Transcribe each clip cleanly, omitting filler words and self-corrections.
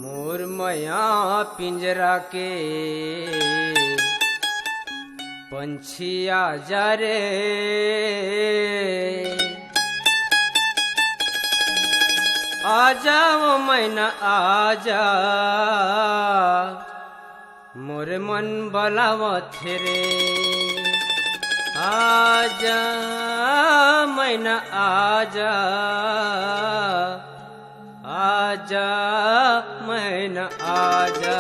मोर मया पिंजरा के पंछी आजा रे, आजा वो मैना आजा, मोर मन बलावत रे। आजा मैना आजा, आजा मैना आजा।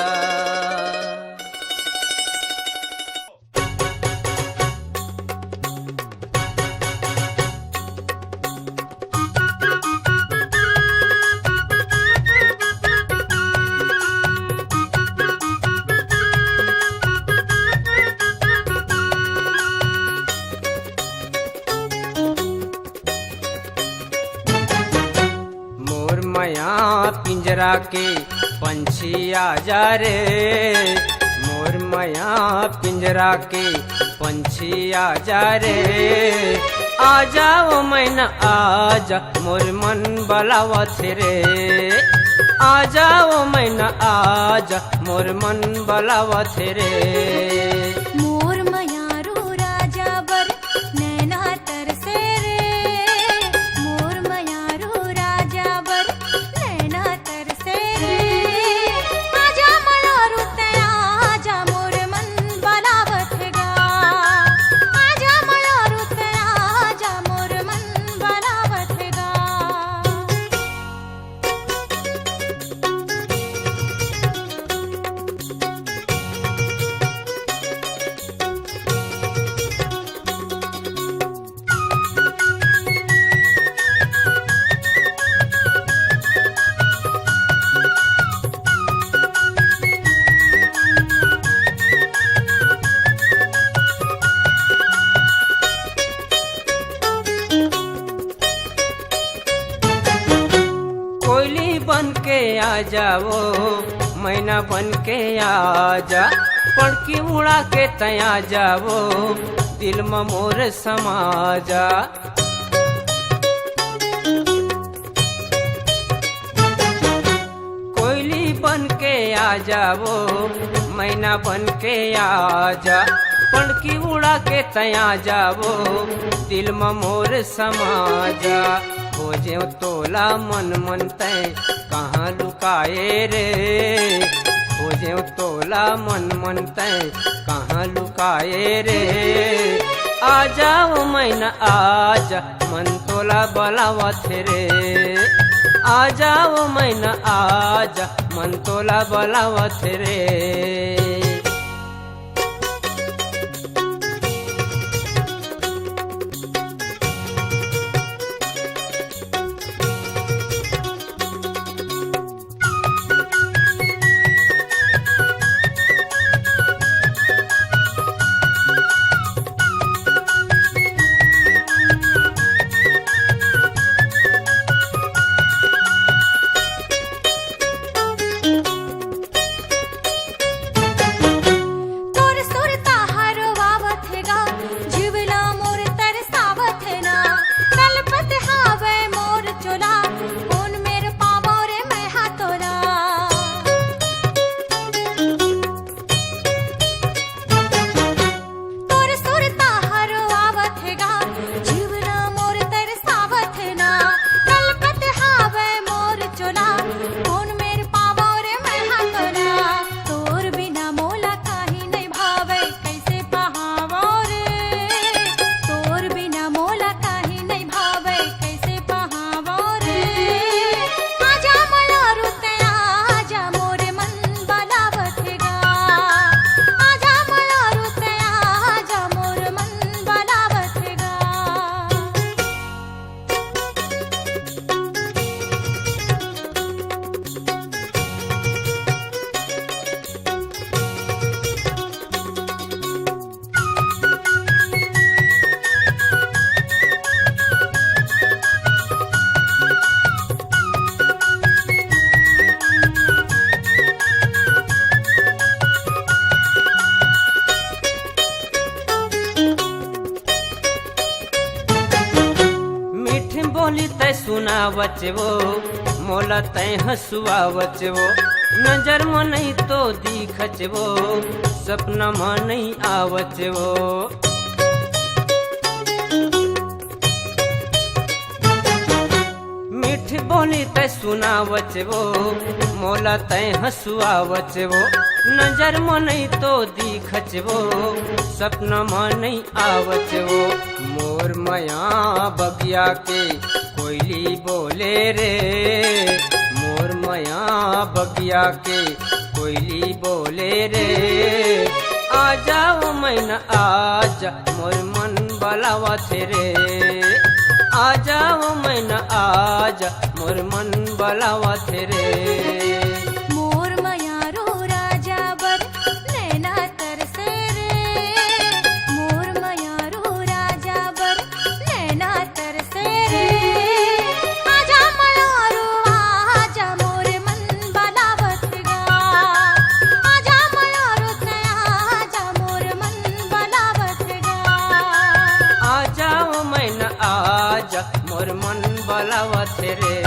मया पिंजरा के पंछी आजा रे, मोर मया पिंजरा के पंछी आजा रे, आजा वो मैना आजा, मोर मन बलावत रे। आजा वो मैना आजा, मोर मन बलावत रे। मोर मयारू राजा बर नैना तरसे रे, मोर मयारू राजा बर नैना तरसे रे, आजा मयारू ते आजा, मोर मन बलावत गा, आजा मयारू ते आजा, मोर मन बलावत गा। कोयली बन के आ जाओ, मैना बन के आजा, पड़की उड़ा के तया जाओ, दिल में मोर समाजा। कोयली बन के आ जाओ, मैना बन के आजा, पड़की उड़ा के तया जाओ, दिल में मोर समाजा। खोजे तोला मन मन तय कहाँ लुकाए रे, खोजे तोला मन मन तय कहाँ लुकाए रे, आजा वो मैना आजा, मन तोला बलावत रे। आजा वो मैना आजा, मन तोला बलावत रे। बोली तै सुनावच वो, मोला तै हंसुआवच वो। नजर में नहीं तो दिखच वो सपना में नहीं आवच वो मीठ बोली तय सुनावच वो मोला तय हंसुआवच वो नजर में नहीं तो दिखच वो सपना में नहीं आवच वो मोर मया बगिया के कोयली बोले रे मोर मया बगिया के कोयली बोले रे आ जाओ मैना आजा मोर मन बलावा थे रे आ जाओ मैना आजा मोर मन बलावा थे रे मोर मयारो राजा बर नैना तरसे रे मोर मयारो राजा बर नैना तरसे रे आजा मयारो आजा मोर मन बलावत गा आजा मयारो आजा मोर मन बलावत गा आ जाओ मैना आजा मोर मन बलावा थे रे